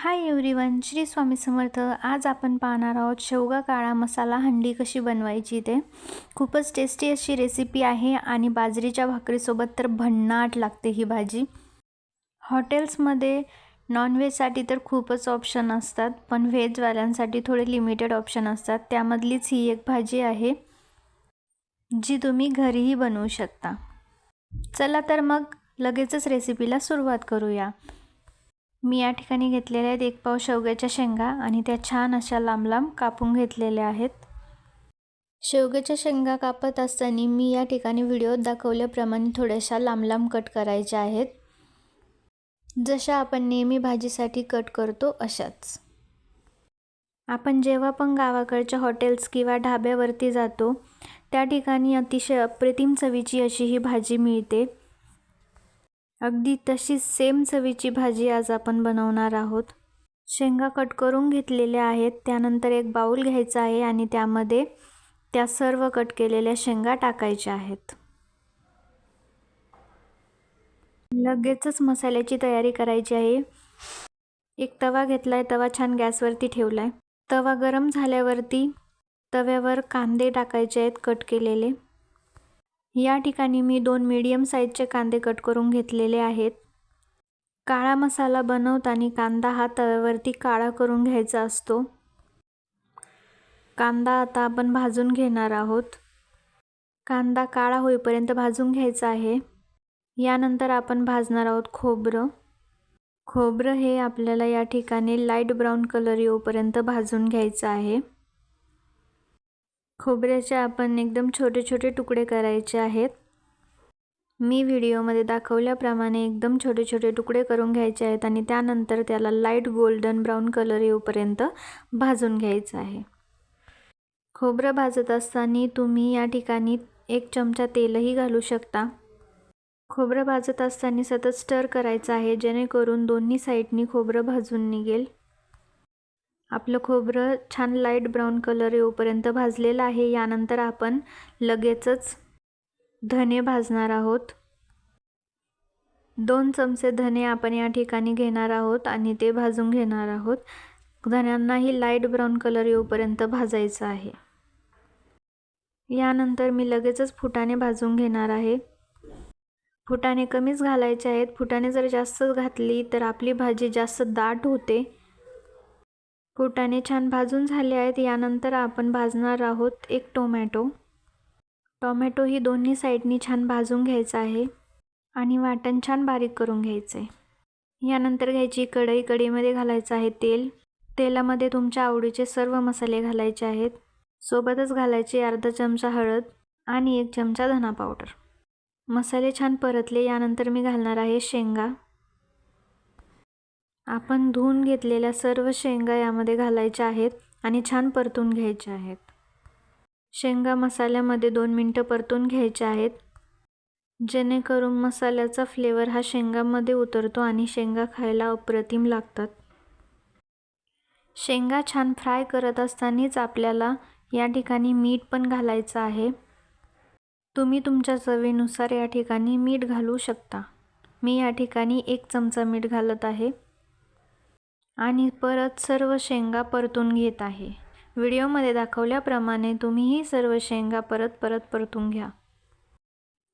Hi everyone, Shri Swami Samarth. आज आपण पाहणार आहोत शेवगा काळा मसाला हंडी कशी बनवायची ते. खूपच टेस्टी अशी रेसिपी आहे आणि बाजरीच्या भाकरीसोबत तर भन्नाट लागते ही भाजी. हॉटेल्समध्ये नॉनव्हेजसाठी तर खूपच ऑप्शन असतात, पण व्हेजवाल्यांसाठी थोडे लिमिटेड ऑप्शन असतात. त्यामधलीच ही एक भाजी आहे जी तुम्ही घरीही बनवू शकता. चला तर मग लगेचच रेसिपीला सुरुवात करूया. मी या ठिकाणी घेतलेल्या आहेत 1 पाव शेवग्याच्या शेंगा आणि त्या छान अशा लांब लांब कापून घेतलेल्या आहेत. शेवग्याच्या शेंगा कापत असताना मी या ठिकाणी व्हिडिओत दाखवल्याप्रमाणे थोड्याशा लांब लांब कट करायच्या आहेत, जशा आपण नेहमी भाजीसाठी कट करतो अशाच. आपण जेव्हा पण गावाकडच्या हॉटेल्स किंवा ढाब्यावरती जातो त्या ठिकाणी अतिशय अप्रतिम चवीची अशी ही भाजी मिळते. अगदी तशी सेम चवीची भाजी आज आपण बनवणार आहोत. शेंगा कट करून घेतलेल्या आहेत. त्यानंतर एक बाउल घ्यायचा आहे आणि त्यामध्ये त्या सर्व कट केलेल्या शेंगा टाकायच्या आहेत. लगेचच मसाल्याची तयारी करायची आहे. एक तवा घेतलाय, तवा छान गॅसवरती ठेवलाय. तवा गरम झाल्यावरती तव्यावर कांदे टाकायचे आहेत कट केलेले. या ठिकाणी मी 2 मीडियम साईजचे कांदे कट करून घेतलेले आहेत. काळा मसाला बनवताना कांदा हा तव्यावरती काळा करून घ्यायचा असतो. कांदा आता आपण भाजून घेणार आहोत. कांदा काळा होईपर्यंत भाजून घ्यायचा आहे. यानंतर आपण भाजणार आहोत खोबरं. खोबरं हे आपल्याला या ठिकाणी लाईट ब्राऊन कलर येऊपर्यंत भाजून घ्यायचं आहे. खोबऱ्याचे आपण एकदम छोटे छोटे तुकडे करायचे आहेत. मी व्हिडिओमध्ये दाखवल्याप्रमाणे एकदम छोटे छोटे तुकडे करून घ्यायचे आहेत आणि त्यानंतर त्याला लाईट गोल्डन ब्राऊन कलर येऊपर्यंत भाजून घ्यायचं आहे. खोबरं भाजत असताना तुम्ही या ठिकाणी 1 चमचा तेलही घालू शकता. खोबरं भाजत असताना सतत स्टर करायचं आहे, जेणेकरून दोन्ही साईडनी खोबरं भाजून निघेल. आपलं खोबरं छान लाईट ब्राऊन कलर येऊपर्यंत भाजलेलं आहे. यानंतर आपण लगेचच धने भाजणार आहोत. 2 चमचे धने आपण या ठिकाणी घेणार आहोत आणि ते भाजून घेणार आहोत. धन्यांनाही लाईट ब्राऊन कलर येऊपर्यंत भाजायचं आहे. यानंतर मी लगेचच फुटाणे भाजून घेणार आहे. फुटाणे कमीच घालायचे आहेत. फुटाणे जर जास्त घातली तर आपली भाजी जास्त दाट होते. फुटाणे छान भाजून झाले आहेत. यानंतर आपण भाजणार आहोत 1 टोमॅटो. टोमॅटो ही दोन्ही साईडनी छान भाजून घ्यायचं आहे आणि वाटण छान बारीक करून घ्यायचं आहे. यानंतर घ्यायची कढई. कढईमध्ये घालायचं आहे तेल. तेलामध्ये तुमच्या आवडीचे सर्व मसाले घालायचे आहेत. सोबतच घालायची अर्धा चमचा हळद आणि 1 चमचा धना पावडर. मसाले छान परतले. यानंतर मी घालणार आहे शेंगा. आपण धुवून घेतलेल्या सर्व शेंगा यामध्ये घालायच्या आहेत आणि छान परतून घ्यायच्या आहेत. शेंगा मसाल्यामध्ये 2 मिनिटं परतून घ्यायच्या आहेत, जेणेकरून मसाल्याचा फ्लेवर हा शेंगामध्ये उतरतो आणि शेंगा खायला अप्रतिम लागतात. शेंगा छान फ्राय करत असतानाच आपल्याला या ठिकाणी मीठ पण घालायचं आहे. तुम्ही तुमच्या चवीनुसार या ठिकाणी मीठ घालू शकता. मी या ठिकाणी 1 चमचा मीठ घालत आहे आणि परत सर्व शेंगा परतून घेत आहे. व्हिडिओमध्ये दाखवल्याप्रमाणे तुम्हीही सर्व शेंगा परत परतून घ्या.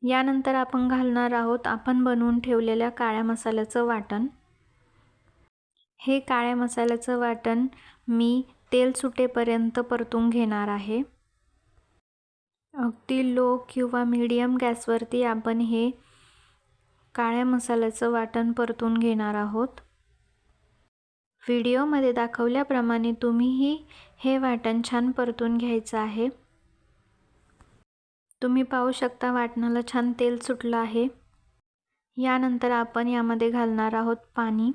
यानंतर आपण घालणार आहोत आपण बनवून ठेवलेल्या काळ्या मसाल्याचं वाटण. हे काळ्या मसाल्याचं वाटण मी तेल सुटेपर्यंत परतून घेणार आहे. अगदी लो किंवा मीडियम गॅसवरती आपण हे काळ्या मसाल्याचं वाटण परतून घेणार आहोत. व्हिडिओमध्ये दाखवल्याप्रमाणे तुम्हीही हे वाटण छान परतून घ्यायचं आहे. तुम्ही पाहू शकता वाटणाला छान तेल सुटलं आहे. यानंतर आपण यामध्ये घालणार आहोत पाणी.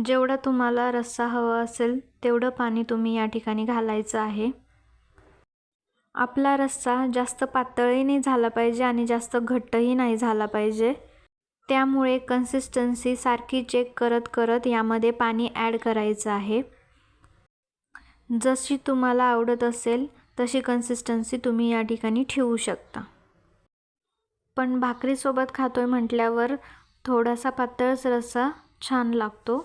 जेवढा तुम्हाला रस्सा हवा असेल तेवढं पाणी तुम्ही या ठिकाणी घालायचं आहे. आपला रस्सा जास्त पातळही नाही झाला पाहिजे आणि जास्त घट्टही नाही झाला पाहिजे. त्यामुळे कन्सिस्टन्सी सारखी चेक करत करत यामध्ये पाणी ॲड करायचं आहे. जशी तुम्हाला आवडत असेल तशी कन्सिस्टन्सी तुम्ही या ठिकाणी ठेवू शकता. पण भाकरीसोबत खातोय म्हटल्यावर थोडासा पातळच रस्सा छान लागतो.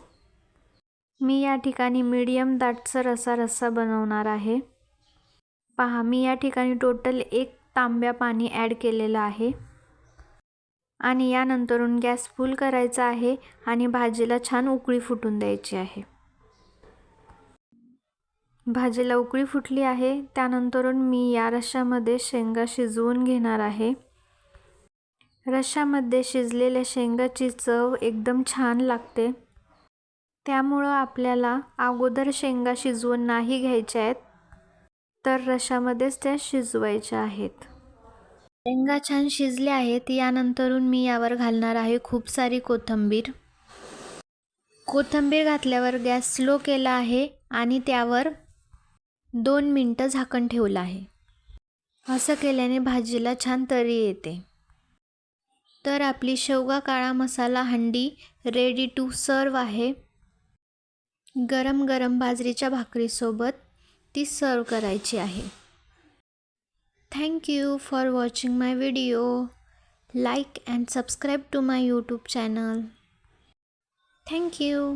मी या ठिकाणी मीडियम दाटसर असा रस्सा बनवणार आहे। पहा, मी या ठिकाणी टोटल 1 तांब्या पाणी ॲड केलेलं आहे आणि यानंतरून गॅस फुल करायचा आहे आणि भाजीला छान उकळी फुटून द्यायची आहे। भाजीला उकळी फुटली आहे, त्यानंतरून मी या रश्श्यामध्ये शेंगा शिजवून घेणार आहे। रश्श्यामध्ये शिजलेल्या शेंगाची चव एकदम छान लागते, त्यामुळे आपल्याला अगोदर शेंगा शिजवून नाही घ्यायच्या आहेत, तर रश्श्यामध्येच त्या शिजवायच्या आहेत। शेंगा छान शिजल्या आहेत, यानंतरून मी यावर घालणार आहे खूप सारी कोथिंबीर। कोथिंबीर घातल्यावर गॅस स्लो केला आहे आणि त्यावर 2 मिनिटं झाकण ठेवलं आहे। असं केल्याने भाजीला छान तरी येते। तर आपली शेवगा काळा मसाला हंडी रेडी टू सर्व आहे। गरम गरम बाजरीच्या भाकरीसोबत ती सर्व करायची आहे। Thank you for watching my video. Like and subscribe to my YouTube channel. Thank you.